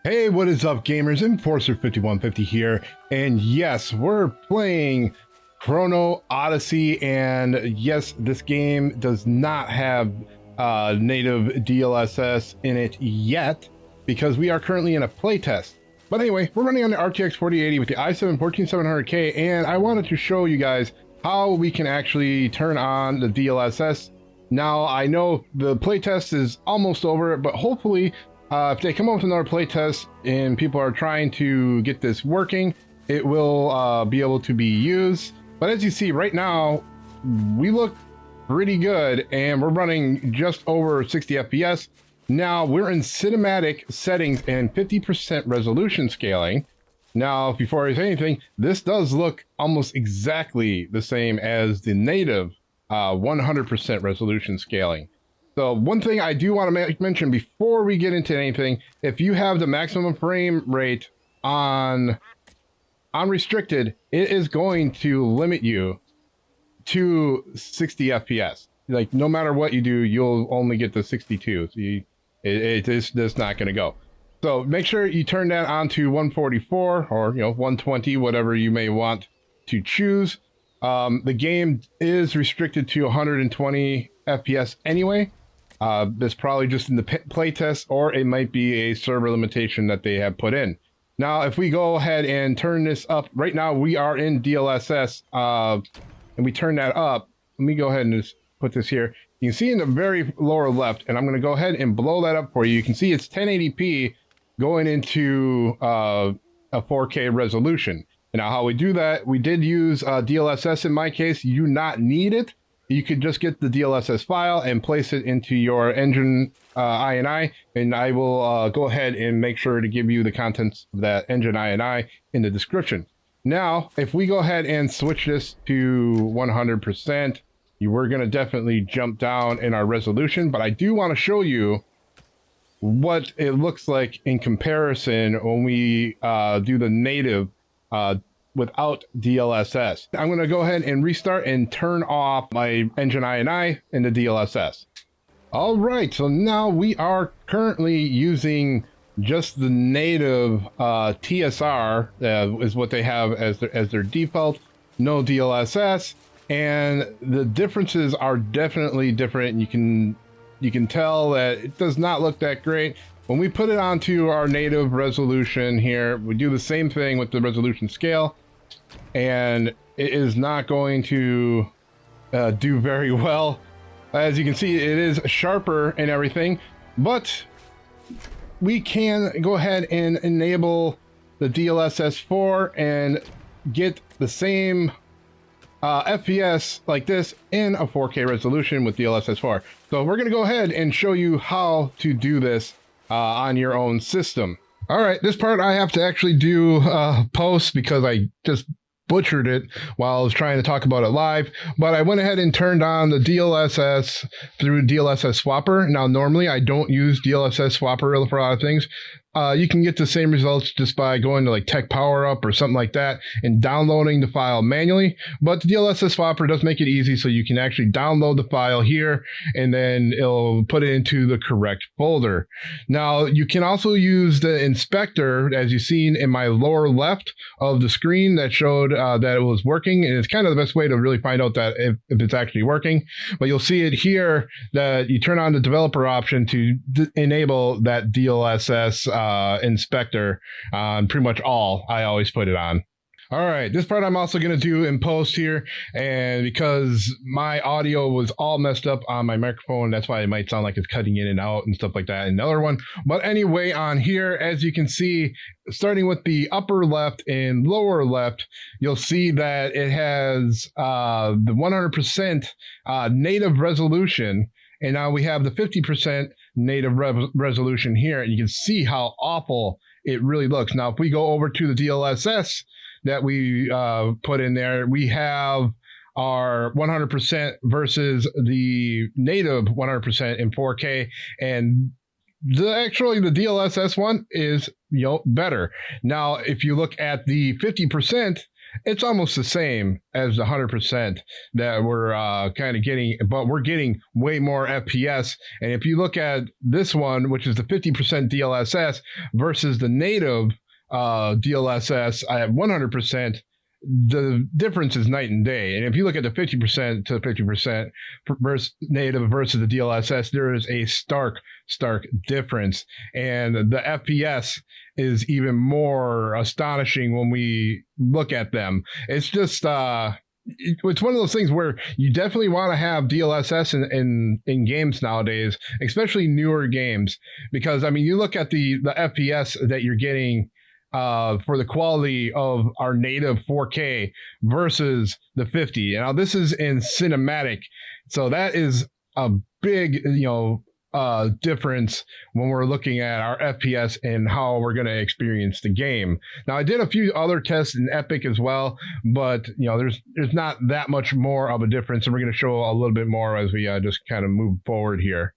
Hey, what is up, gamers? Enforcer5150 here, and yes, we're playing Chrono Odyssey, and yes, this game does not have native DLSS in it yet, because we are currently in a playtest. But anyway, we're running on the RTX 4080 with the i7-14700K, and I wanted to show you guys how we can actually turn on the DLSS. Now, I know the playtest is almost over, but hopefully if they come up with another playtest and people are trying to get this working, it will be able to be used. But as you see right now, we look pretty good and we're running just over 60 FPS. Now we're in cinematic settings and 50% resolution scaling. Now, before I say anything, this does look almost exactly the same as the native 100% resolution scaling. So one thing I do want to mention before we get into anything, if you have the maximum frame rate on unrestricted, it is going to limit you to 60 FPS. Like no matter what you do, you'll only get the 62. So it is just not going to go. So make sure you turn that on to 144 or 120, whatever you may want to choose. The game is restricted to 120 FPS anyway. That's probably just in the playtest, or it might be a server limitation that they have put in. Now, if we go ahead and turn this up, right now we are in DLSS, and we turn that up. Let me go ahead and just put this here. You can see in the very lower left, and I'm going to go ahead and blow that up for you. You can see it's 1080p going into a 4K resolution. And now how we do that, we did use DLSS in my case. You do not need it. You could just get the DLSS file and place it into your Engine.ini, and I will go ahead and make sure to give you the contents of that Engine.ini in the description. Now, if we go ahead and switch this to 100%, we're going to definitely jump down in our resolution, but I do want to show you what it looks like in comparison when we do the native without DLSS. I'm going to go ahead and restart and turn off my Engine.ini and the DLSS. All right, so now we are currently using just the native TSR is what they have as their default, no DLSS, and the differences are definitely different. You can tell that it does not look that great. When we put it onto our native resolution here, we do the same thing with the resolution scale, and it is not going to do very well. As you can see, it is sharper and everything, but we can go ahead and enable the DLSS 4 and get the same FPS like this in a 4K resolution with DLSS 4. So we're going to go ahead and show you how to do this on your own system. All right, this part I have to actually do post because I just butchered it while I was trying to talk about it live, but I went ahead and turned on the DLSS through DLSS Swapper. Now, normally I don't use DLSS Swapper for a lot of things. You can get the same results just by going to like Tech Power Up or something like that and downloading the file manually. But the DLSS Swapper does make it easy, so you can actually download the file here and then it'll put it into the correct folder. Now, you can also use the inspector, as you've seen in my lower left of the screen that showed that it was working. And it's kind of the best way to really find out that if it's actually working. But you'll see it here that you turn on the developer option to enable that DLSS inspector on pretty much all. I always put it on. All right, this part I'm also going to do in post here, and because my audio was all messed up on my microphone, that's why it might sound like it's cutting in and out and stuff like that in the other one. But anyway, on here, as you can see, starting with the upper left and lower left, you'll see that it has the 100% native resolution, and now we have the 50% native resolution here, and you can see how awful it really looks. Now, if we go over to the DLSS that we put in there, we have our 100% versus the native 100% in 4K, and actually the DLSS one is better. Now, if you look at the 50%, it's almost the same as the 100% that we're kind of getting, but we're getting way more FPS. And if you look at this one, which is the 50% DLSS versus the native DLSS at 100%, the difference is night and day. And if you look at the 50% to 50% versus native versus the DLSS, there is a stark difference. And the FPS is even more astonishing when we look at them. It's just it's one of those things where you definitely want to have DLSS in games nowadays, especially newer games, because I mean, you look at the FPS that you're getting for the quality of our native 4K versus the 50. Now this is in cinematic, so that is a big, difference when we're looking at our FPS and how we're going to experience the game. Now I did a few other tests in Epic as well, but there's not that much more of a difference, and we're going to show a little bit more as we just kind of move forward here.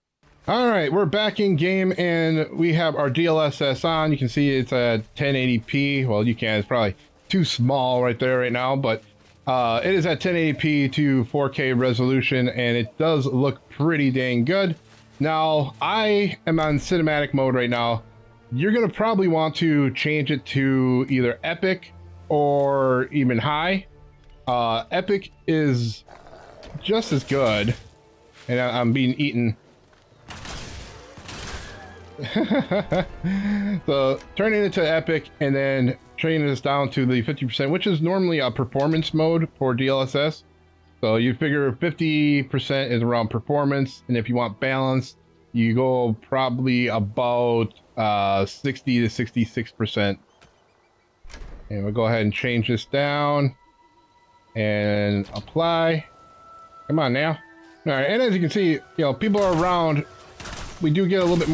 All right, we're back in game and we have our DLSS on. You can see it's at 1080p. Well, you can, it's probably too small right there right now, but it is at 1080p to 4K resolution, and it does look pretty dang good. Now, I am on cinematic mode right now. You're gonna probably want to change it to either epic or even high. Epic is just as good, and I'm being eaten. So turning it to epic and then turning this down to the 50%, which is normally a performance mode for DLSS. So you figure 50% is around performance, and if you want balance, you go probably about 60 to 66%. And we'll go ahead and change this down and apply. Come on now. All right, and as you can see, people are around. We do get a little bit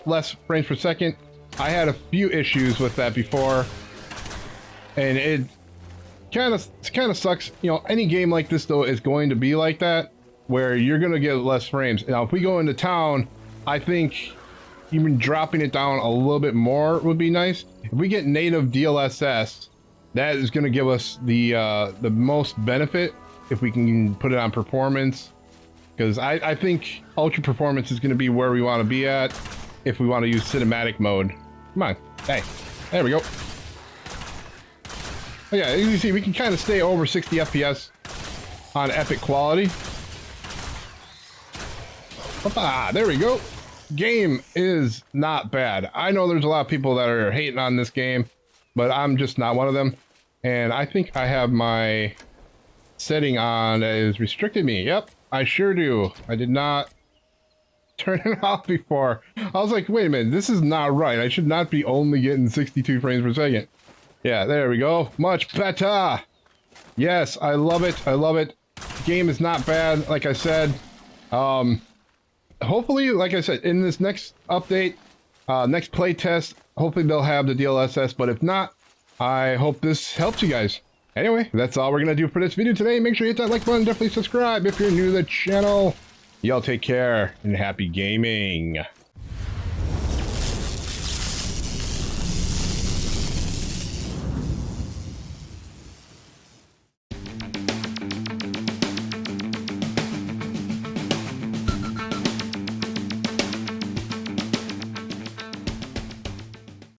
less frames per second. I had a few issues with that before, and it kind of sucks. Any game like this though is going to be like that, where you're gonna get less frames. Now, if we go into town, I think even dropping it down a little bit more would be nice. If we get native DLSS, that is gonna give us the most benefit if we can put it on performance. Because I think ultra performance is going to be where we want to be at if we want to use cinematic mode. Come on. Hey, there we go. Oh, yeah, as you see, we can kind of stay over 60 FPS on epic quality. Ah, there we go. Game is not bad. I know there's a lot of people that are hating on this game, but I'm just not one of them. And I think I have my setting on that is restricted me. Yep. I sure do. I did not turn it off before. I was like, wait a minute, this is not right. I should not be only getting 62 frames per second. Yeah, there we go. Much better. Yes, I love it. I love it. Game is not bad, like I said. Hopefully, like I said, in this next update, next playtest, hopefully they'll have the DLSS, but if not, I hope this helps you guys. Anyway, that's all we're going to do for this video today. Make sure you hit that like button. Definitely subscribe if you're new to the channel. Y'all take care and happy gaming.